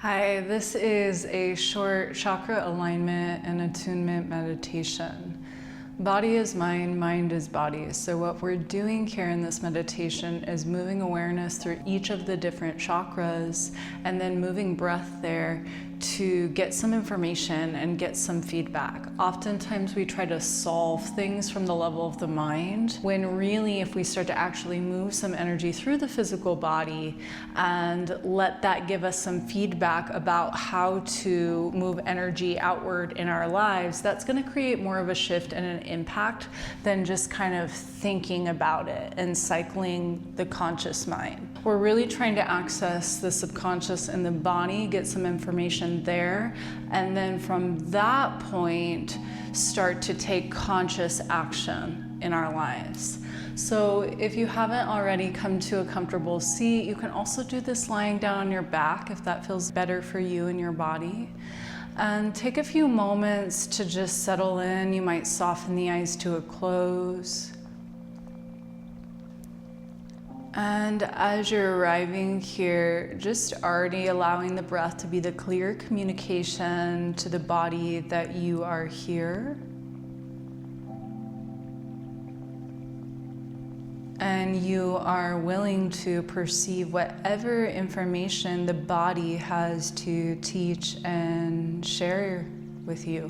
Hi, this is a short chakra alignment and attunement meditation. Body is mind, mind is body. So what we're doing here in this meditation is moving awareness through each of the different chakras and then moving breath there to get some information and get some feedback. Oftentimes we try to solve things from the level of the mind, when really if we start to actually move some energy through the physical body and let that give us some feedback about how to move energy outward in our lives, that's going to create more of a shift and an impact than just kind of thinking about it and cycling the conscious mind. We're really trying to access the subconscious in the body, get some information there, and then from that point start to take conscious action in our lives. So if you haven't already come to a comfortable seat, you can also do this lying down on your back if that feels better for you and your body. And take a few moments to just settle in. You might soften the eyes to a close. And as you're arriving here, just already allowing the breath to be the clear communication to the body that you are here. And you are willing to perceive whatever information the body has to teach and share with you.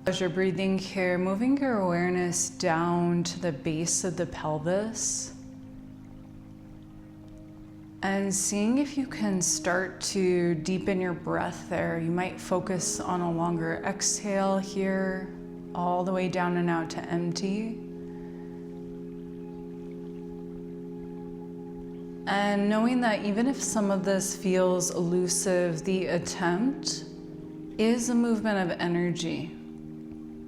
As you're breathing here, moving your awareness down to the base of the pelvis and seeing if you can start to deepen your breath there. You might focus on a longer exhale here, all the way down and out to empty. And knowing that even if some of this feels elusive, the attempt is a movement of energy.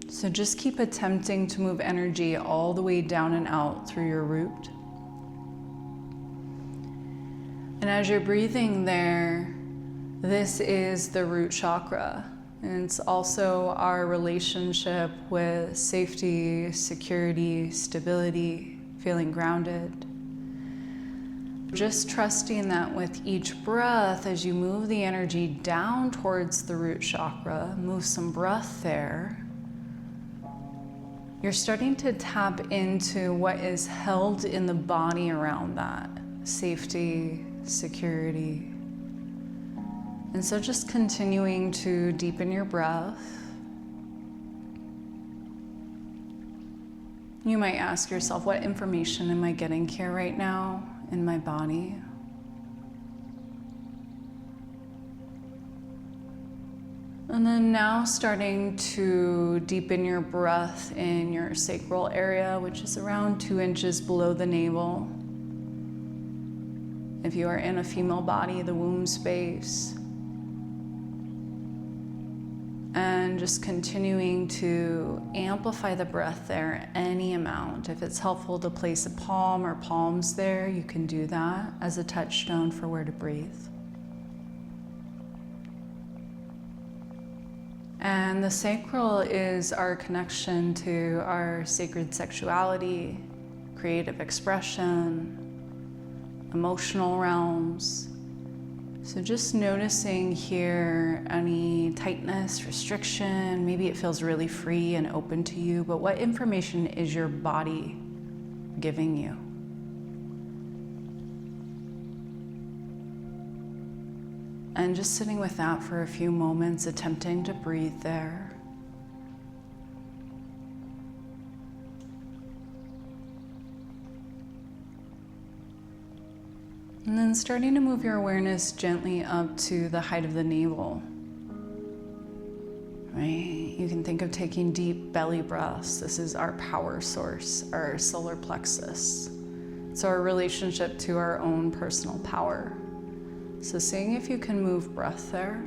So just keep attempting to move energy all the way down and out through your root. And as you're breathing there, this is the root chakra. And it's also our relationship with safety, security, stability, feeling grounded. Just trusting that with each breath, as you move the energy down towards the root chakra, move some breath there, you're starting to tap into what is held in the body around that. Safety, security. And so just continuing to deepen your breath. You might ask yourself, what information am I getting here right now in my body? And then now starting to deepen your breath in your sacral area, which is around 2 inches below the navel. If you are in a female body, the womb space. And just continuing to amplify the breath there any amount. If it's helpful to place a palm or palms there, you can do that as a touchstone for where to breathe. And the sacral is our connection to our sacred sexuality, creative expression, emotional realms. So just noticing here any tightness, restriction, maybe it feels really free and open to you, but what information is your body giving you? And just sitting with that for a few moments, attempting to breathe there. And then starting to move your awareness gently up to the height of the navel. Right? You can think of taking deep belly breaths. This is our power source, our solar plexus. It's our relationship to our own personal power. So seeing if you can move breath there.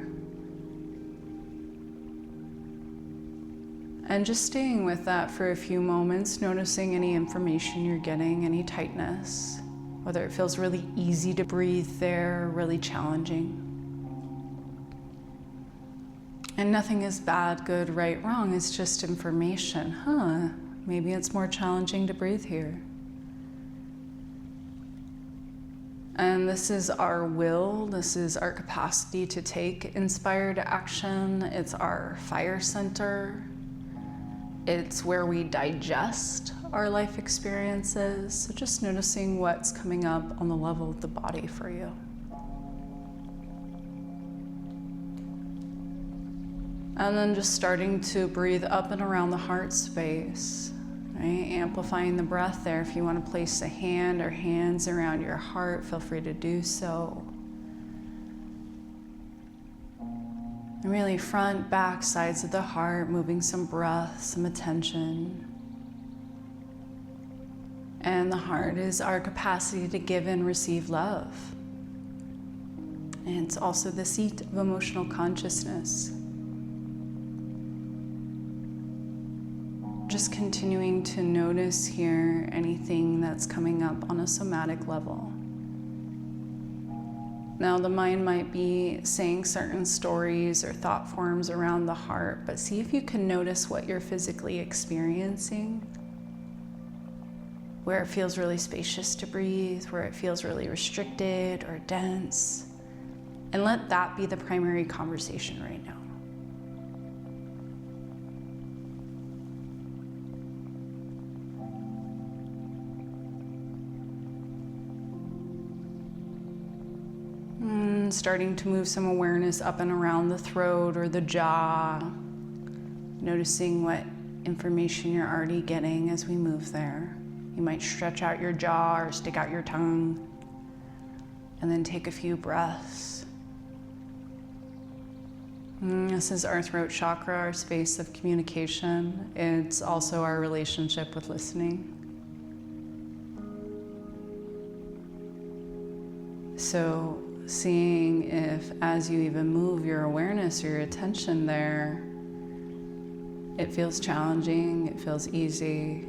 And just staying with that for a few moments, noticing any information you're getting, any tightness, whether it feels really easy to breathe there, really challenging. And nothing is bad, good, right, wrong. It's just information. Maybe it's more challenging to breathe here. And this is our will, this is our capacity to take inspired action. It's our fire center. It's where we digest our life experiences. So just noticing what's coming up on the level of the body for you. And then just starting to breathe up and around the heart space, right? Amplifying the breath there. If you want to place a hand or hands around your heart, feel free to do so. And really front, back, sides of the heart, moving some breath, some attention. And the heart is our capacity to give and receive love. And it's also the seat of emotional consciousness. Just continuing to notice here anything that's coming up on a somatic level. Now the mind might be saying certain stories or thought forms around the heart, but see if you can notice what you're physically experiencing. Where it feels really spacious to breathe, where it feels really restricted or dense. And let that be the primary conversation right now. Starting to move some awareness up and around the throat or the jaw. Noticing what information you're already getting as we move there. You might stretch out your jaw or stick out your tongue. And then take a few breaths. This is our throat chakra, our space of communication. It's also our relationship with listening. So seeing if as you even move your awareness or your attention there, it feels challenging, it feels easy,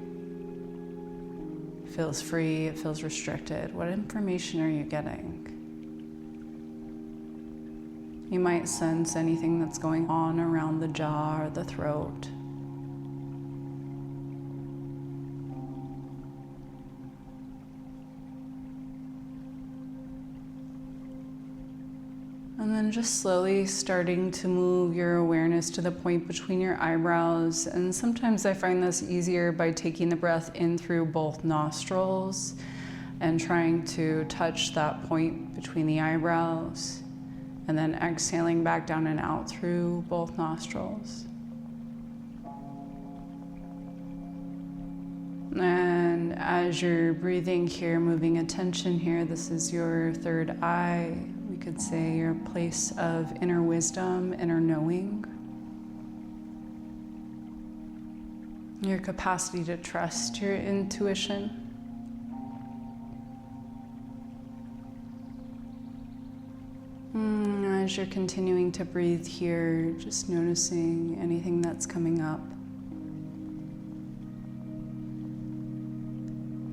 it feels free, it feels restricted. What information are you getting? You might sense anything that's going on around the jaw or the throat. And then just slowly starting to move your awareness to the point between your eyebrows. And sometimes I find this easier by taking the breath in through both nostrils and trying to touch that point between the eyebrows. And then exhaling back down and out through both nostrils. And as you're breathing here, moving attention here, this is your third eye. We could say your place of inner wisdom, inner knowing. Your capacity to trust your intuition. As you're continuing to breathe here, just noticing anything that's coming up.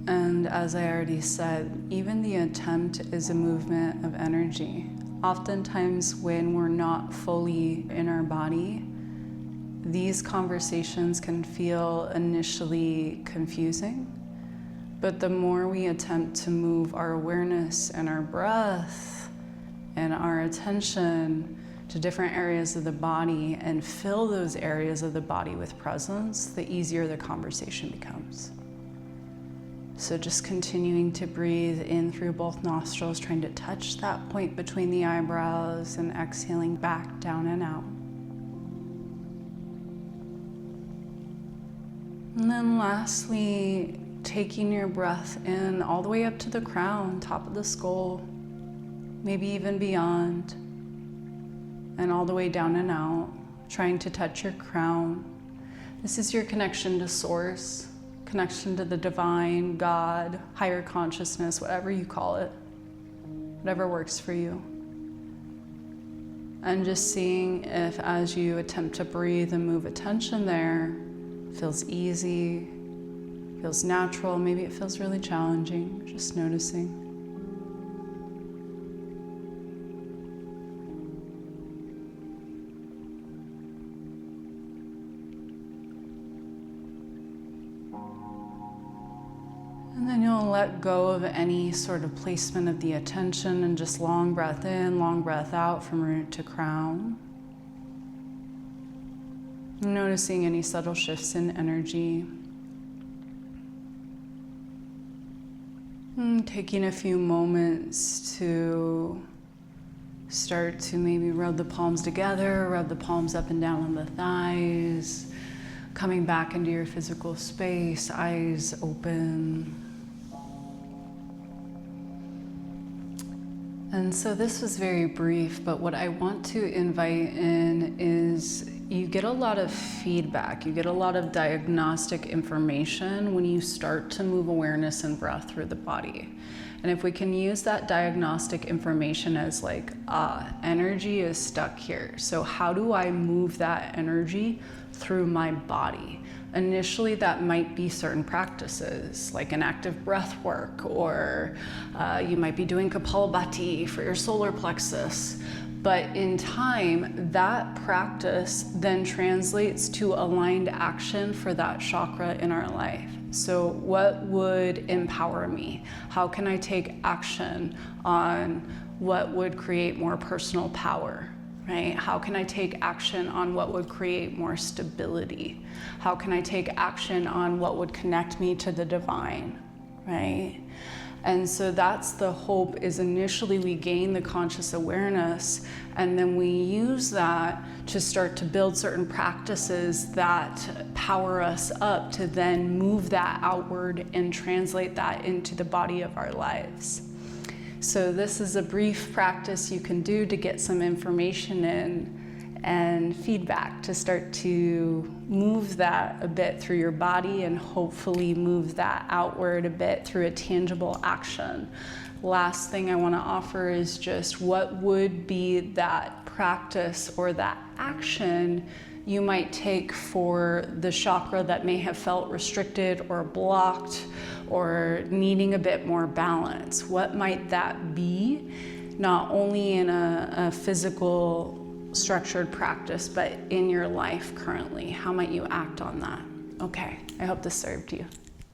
And as I already said, even the attempt is a movement of energy. Oftentimes when we're not fully in our body, these conversations can feel initially confusing. But the more we attempt to move our awareness and our breath and our attention to different areas of the body and fill those areas of the body with presence, the easier the conversation becomes. So just continuing to breathe in through both nostrils, trying to touch that point between the eyebrows and exhaling back down and out. And then lastly, taking your breath in all the way up to the crown, top of the skull, maybe even beyond, and all the way down and out, trying to touch your crown. This is your connection to source, connection to the divine, God, higher consciousness, whatever you call it, whatever works for you. And just seeing if as you attempt to breathe and move attention there, feels easy, feels natural, maybe it feels really challenging, just noticing. And then you'll let go of any sort of placement of the attention, and just long breath in, long breath out from root to crown. Noticing any subtle shifts in energy. Taking a few moments to start to maybe rub the palms together, rub the palms up and down on the thighs, coming back into your physical space, eyes open. And so this was very brief, but what I want to invite in is you get a lot of feedback, you get a lot of diagnostic information when you start to move awareness and breath through the body. And if we can use that diagnostic information as like, energy is stuck here. So how do I move that energy through my body? Initially, that might be certain practices, like an active breath work, or you might be doing Kapalabhati for your solar plexus. But in time, that practice then translates to aligned action for that chakra in our life. So what would empower me? How can I take action on what would create more personal power? Right? How can I take action on what would create more stability? How can I take action on what would connect me to the divine, right? And so that's the hope, is initially we gain the conscious awareness, and then we use that to start to build certain practices that power us up to then move that outward and translate that into the body of our lives. So this is a brief practice you can do to get some information in and feedback to start to move that a bit through your body and hopefully move that outward a bit through a tangible action. Last thing I want to offer is just what would be that practice or that action you might take for the chakra that may have felt restricted or blocked or needing a bit more balance. What might that be? Not only in a physical structured practice, but in your life currently. How might you act on that? Okay, I hope this served you.